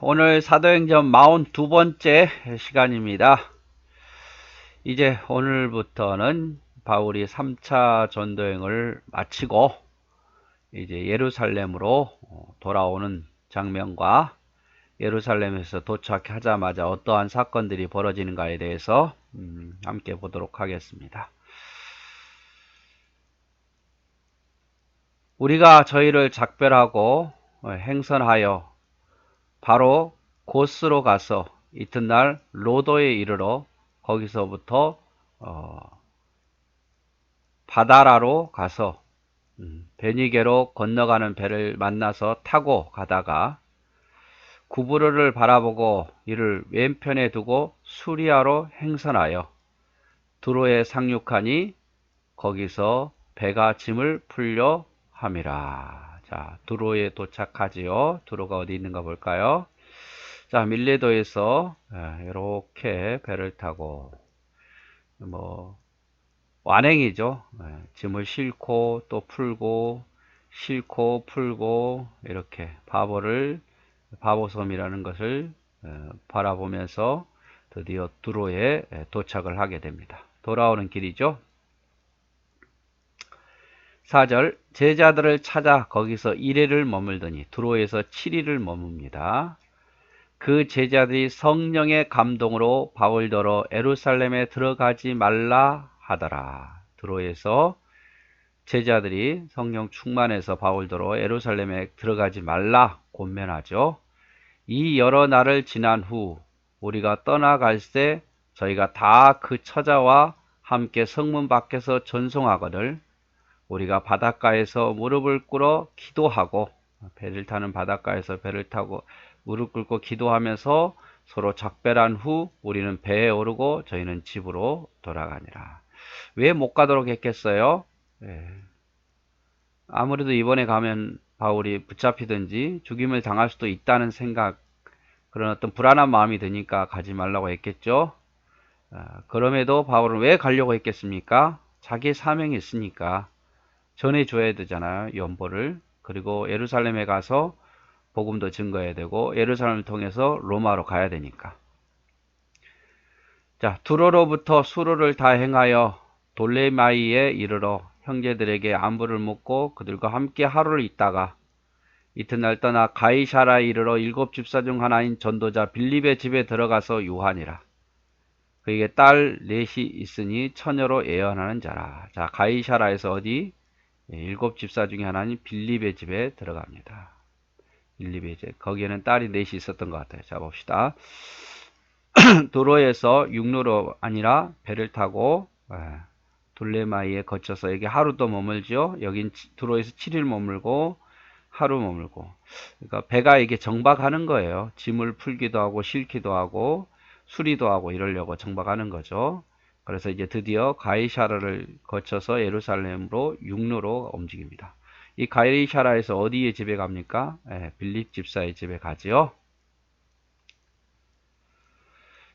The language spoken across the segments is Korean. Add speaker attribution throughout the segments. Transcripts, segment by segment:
Speaker 1: 오늘 사도행전 42번째 시간입니다. 이제 오늘부터는 바울이 3차 전도행을 마치고 이제 예루살렘으로 돌아오는 장면과 예루살렘에서 도착하자마자 어떠한 사건들이 벌어지는가에 대해서 함께 보도록 하겠습니다. 우리가 저희를 작별하고 행선하여 바로 고스로 가서 이튿날 로도에 이르러 거기서부터 바다라로 가서 베니게로 건너가는 배를 만나서 타고 가다가 구브르를 바라보고 이를 왼편에 두고 수리아로 행선하여 두로에 상륙하니 거기서 배가 짐을 풀려 함이라. 자, 두로에 도착하지요. 두로가 어디 있는가 볼까요? 자, 밀레도에서 이렇게 배를 타고 완행이죠. 짐을 싣고 또 풀고 싣고 풀고 이렇게 바보섬이라는 것을 바라보면서 드디어 두로에 도착을 하게 됩니다. 돌아오는 길이죠. 4절 제자들을 찾아 거기서 1일을 머물더니 두로에서 7일을 머뭅니다. 그 제자들이 성령의 감동으로 바울더러 예루살렘에 들어가지 말라 하더라. 두로에서 제자들이 성령 충만해서 바울더러 예루살렘에 들어가지 말라 권면하죠. 이 여러 날을 지난 후 우리가 떠나갈새 저희가 다 그 처자와 함께 성문 밖에서 전송하거늘 우리가 바닷가에서 무릎을 꿇어 기도하고 배를 타는 바닷가에서 배를 타고 무릎 꿇고 기도하면서 서로 작별한 후 우리는 배에 오르고 저희는 집으로 돌아가니라. 왜 못 가도록 했겠어요? 아무래도 이번에 가면 바울이 붙잡히든지 죽임을 당할 수도 있다는 생각, 그런 어떤 불안한 마음이 드니까 가지 말라고 했겠죠. 그럼에도 바울은 왜 가려고 했겠습니까? 자기의 사명이 있으니까 전해줘야 되잖아요. 연보를. 그리고 예루살렘에 가서 복음도 증거해야 되고 예루살렘을 통해서 로마로 가야 되니까. 자, 두로로부터 수로를 다 행하여 돌레마이에 이르러 형제들에게 안부를 묻고 그들과 함께 하루를 있다가 이튿날 떠나 가이사라에 이르러 7 집사 중 하나인 전도자 빌립의 집에 들어가서 유하니라. 그에게 딸 넷이 있으니 처녀로 예언하는 자라. 자, 가이사라에서 어디? 7 집사 중에 하나인 빌립의 집에 들어갑니다. 빌립의 집. 거기에는 딸이 넷이 있었던 것 같아요. 자, 봅시다. 도로에서 육로로 아니라 배를 타고 돌레마이에 거쳐서 여기 하루도 머물죠. 여긴 도로에서 7일 머물고 하루 머물고. 그러니까 배가 이게 정박하는 거예요. 짐을 풀기도 하고 싣기도 하고 수리도 하고 이러려고 정박하는 거죠. 그래서 이제 드디어 가이사라를 거쳐서 예루살렘으로 육로로 움직입니다. 이 가이사라에서 어디에 집에 갑니까? 빌립 집사의 집에 가지요.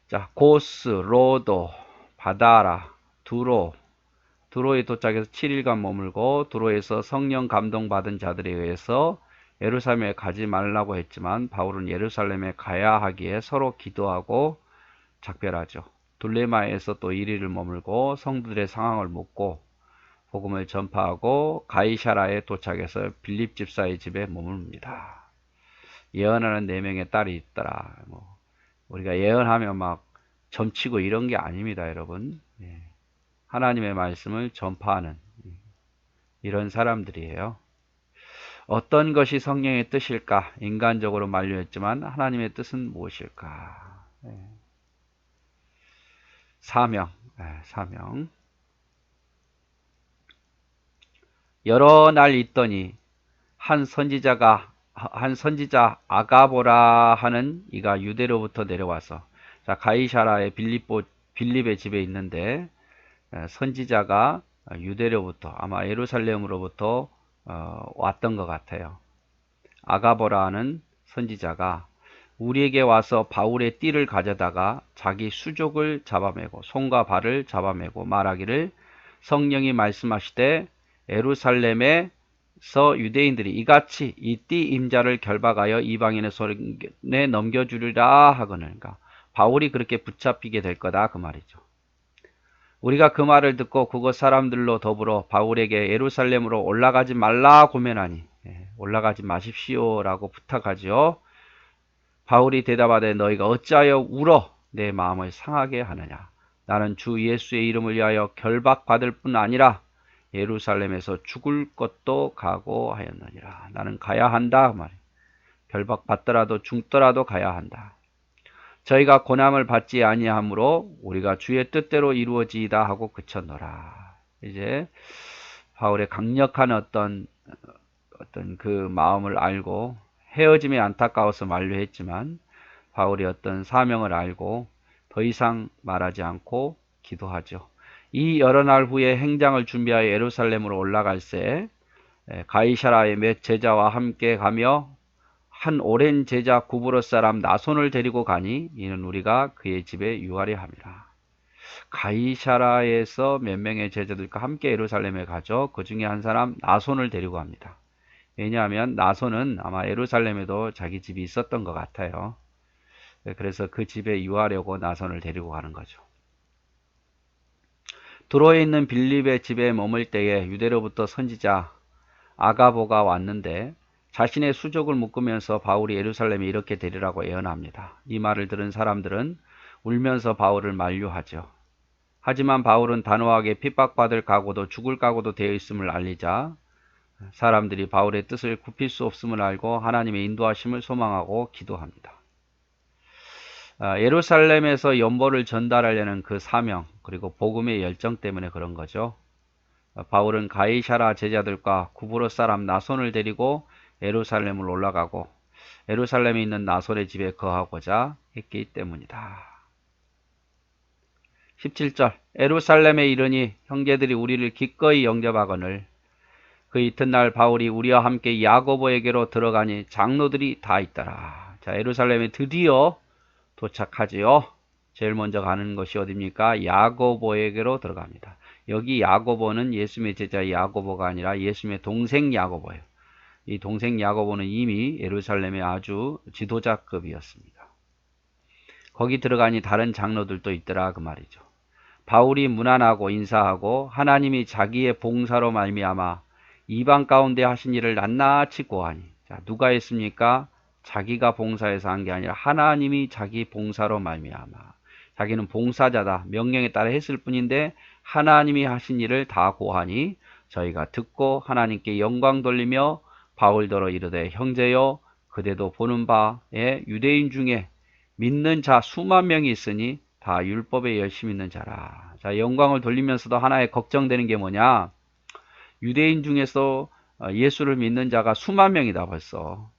Speaker 1: 자, 고스, 로도, 바다라, 두로에 도착해서 7일간 머물고 두로에서 성령 감동받은 자들에 의해서 예루살렘에 가지 말라고 했지만 바울은 예루살렘에 가야 하기에 서로 기도하고 작별하죠. 둘레마에서 또 1일을 머물고 성도들의 상황을 묻고 복음을 전파하고 가이사라에 도착해서 빌립 집사의 집에 머뭅니다. 예언하는 4명의 딸이 있더라. 우리가 예언하면 막 점치고 이런 게 아닙니다, 여러분. 하나님의 말씀을 전파하는 이런 사람들이에요. 어떤 것이 성령의 뜻일까? 인간적으로 만류했지만 하나님의 뜻은 무엇일까? 사명. 여러 날 있더니 한 선지자 아가보라 하는 이가 유대로부터 내려와서, 자, 가이사라의 빌립의 집에 있는데 선지자가 유대로부터 아마 예루살렘으로부터 왔던 것 같아요. 아가보라 하는 선지자가 우리에게 와서 바울의 띠를 가져다가 자기 수족을 잡아매고 손과 발을 잡아매고 말하기를 성령이 말씀하시되 예루살렘에 유대인들이 이같이 이 띠 임자를 결박하여 이방인의 손에 넘겨주리라 하거늘. 그러니까 바울이 그렇게 붙잡히게 될 거다 그 말이죠. 우리가 그 말을 듣고 그곳 사람들로 더불어 바울에게 예루살렘으로 올라가지 말라 고면하니, 올라가지 마십시오 라고 부탁하죠. 바울이 대답하되 너희가 어찌하여 울어 내 마음을 상하게 하느냐. 나는 주 예수의 이름을 위하여 결박받을 뿐 아니라 예루살렘에서 죽을 것도 각오하였느니라. 나는 가야 한다 그 말이에요. 결박받더라도 죽더라도 가야 한다. 저희가 고난을 받지 아니하므로 우리가 주의 뜻대로 이루어지이다 하고 그쳤노라. 이제 바울의 강력한 어떤 그 마음을 알고 헤어짐에 안타까워서 만류했지만 바울이 어떤 사명을 알고 더 이상 말하지 않고 기도하죠. 이 여러 날 후에 행장을 준비하여 예루살렘으로 올라갈새 가이사라의 몇 제자와 함께 가며 한 오랜 제자 구브로 사람 나손을 데리고 가니 이는 우리가 그의 집에 유하려 함이라. 가이사라에서 몇 명의 제자들과 함께 예루살렘에 가죠. 그 중에 한 사람 나손을 데리고 갑니다. 왜냐하면 나손은 아마 예루살렘에도 자기 집이 있었던 것 같아요. 그래서 그 집에 유하려고 나손을 데리고 가는 거죠. 두로에 있는 빌립의 집에 머물 때에 유대로부터 선지자 아가보가 왔는데 자신의 수족을 묶으면서 바울이 예루살렘에 이렇게 되리라고 예언합니다. 이 말을 들은 사람들은 울면서 바울을 만류하죠. 하지만 바울은 단호하게 핍박받을 각오도 죽을 각오도 되어 있음을 알리자 사람들이 바울의 뜻을 굽힐 수 없음을 알고 하나님의 인도하심을 소망하고 기도합니다. 예루살렘에서 연보를 전달하려는 그 사명 그리고 복음의 열정 때문에 그런 거죠. 바울은 가이사라 제자들과 구브로 사람 나손을 데리고 예루살렘을 올라가고 예루살렘에 있는 나손의 집에 거하고자 했기 때문이다. 17절 예루살렘에 이르니 형제들이 우리를 기꺼이 영접하거늘 그 이튿날 바울이 우리와 함께 야고보에게로 들어가니 장로들이 다 있더라. 자, 예루살렘에 드디어 도착하지요. 제일 먼저 가는 것이 어디입니까? 야고보에게로 들어갑니다. 여기 야고보는 예수님의 제자 야고보가 아니라 예수님의 동생 야고보예요. 이 동생 야고보는 이미 예루살렘의 아주 지도자급이었습니다. 거기 들어가니 다른 장로들도 있더라 그 말이죠. 바울이 문안하고 인사하고 하나님이 자기의 봉사로 말미암아 이방 가운데 하신 일을 낱낱이 고하니. 자, 누가 했습니까? 자기가 봉사해서 한 게 아니라 하나님이 자기 봉사로 말미암아. 자기는 봉사자다. 명령에 따라 했을 뿐인데 하나님이 하신 일을 다 고하니 저희가 듣고 하나님께 영광 돌리며 바울더러 이르되 형제여 그대도 보는 바에 유대인 중에 믿는 자 수만 명이 있으니 다 율법에 열심 있는 자라. 자, 영광을 돌리면서도 하나의 걱정되는 게 뭐냐? 유대인 중에서 예수를 믿는 자가 수만 명이다 벌써.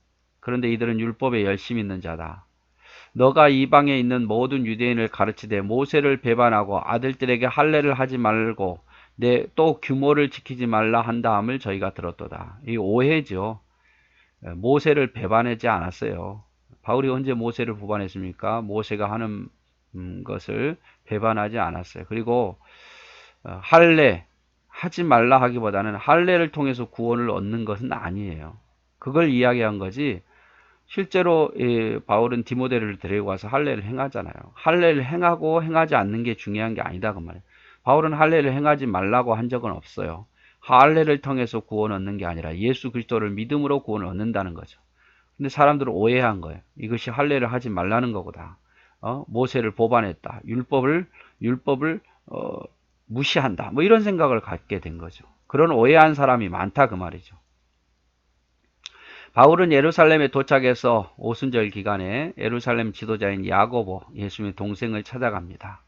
Speaker 1: 그런데 이들은 율법에 열심 있는 자다. 너가 이방에 있는 모든 유대인을 가르치되 모세를 배반하고 아들들에게 할례를 하지 말고 또 규모를 지키지 말라 한 다음을 저희가 들었도다. 이 오해죠. 모세를 배반하지 않았어요. 바울이 언제 모세를 배반했습니까? 모세가 하는 것을 배반하지 않았어요. 그리고 할례 하지 말라 하기보다는 할례를 통해서 구원을 얻는 것은 아니에요. 그걸 이야기한 거지. 실제로 바울은 디모데를 데리고 와서 할례를 행하잖아요. 할례를 행하고 행하지 않는 게 중요한 게 아니다 그 말이에요. 바울은 할례를 행하지 말라고 한 적은 없어요. 할례를 통해서 구원 얻는 게 아니라 예수 그리스도를 믿음으로 구원을 얻는다는 거죠. 근데 사람들은 오해한 거예요. 이것이 할례를 하지 말라는 거구나. 모세를 보반했다. 율법을 무시한다. 뭐 이런 생각을 갖게 된 거죠. 그런 오해한 사람이 많다 그 말이죠. 바울은 예루살렘에 도착해서 오순절 기간에 예루살렘 지도자인 야고보, 예수님의 동생을 찾아갑니다.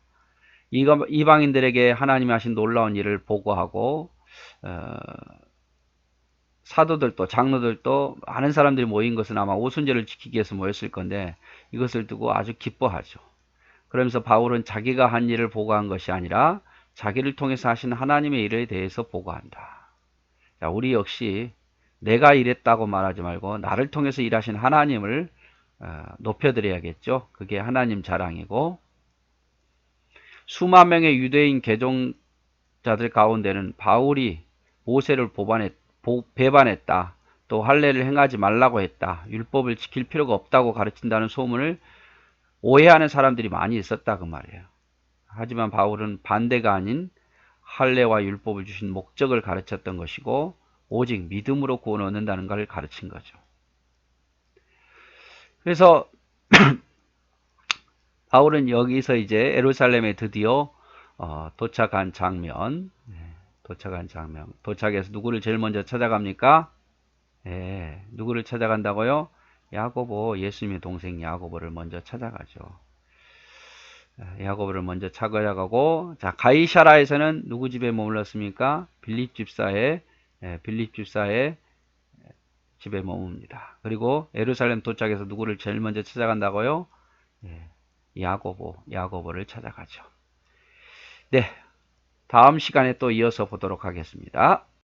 Speaker 1: 이방인들에게 하나님이 하신 놀라운 일을 보고하고 사도들도 장로들도 많은 사람들이 모인 것은 아마 오순절을 지키기 위해서 모였을 건데 이것을 두고 아주 기뻐하죠. 그러면서 바울은 자기가 한 일을 보고한 것이 아니라 자기를 통해서 하신 하나님의 일에 대해서 보고한다. 자, 우리 역시 내가 일했다고 말하지 말고 나를 통해서 일하신 하나님을 높여드려야겠죠. 그게 하나님 자랑이고 수만 명의 유대인 개종자들 가운데는 바울이 모세를 배반했다. 또 할례를 행하지 말라고 했다. 율법을 지킬 필요가 없다고 가르친다는 소문을 오해하는 사람들이 많이 있었다 그 말이에요. 하지만 바울은 반대가 아닌 할례와 율법을 주신 목적을 가르쳤던 것이고 오직 믿음으로 구원 얻는다는 것을 가르친 거죠. 그래서 바울은 여기서 이제 예루살렘에 드디어 도착한 장면, 도착해서 누구를 제일 먼저 찾아갑니까? 예, 누구를 찾아간다고요? 야고보, 예수님의 동생 야고보를 먼저 찾아가죠. 야고보를 먼저 찾아가고, 자, 가이사라에서는 누구 집에 머물렀습니까? 빌립 집사의 집에 머뭅니다. 그리고 예루살렘 도착해서 누구를 제일 먼저 찾아간다고요? 예, 야고보를 찾아가죠. 네, 다음 시간에 또 이어서 보도록 하겠습니다.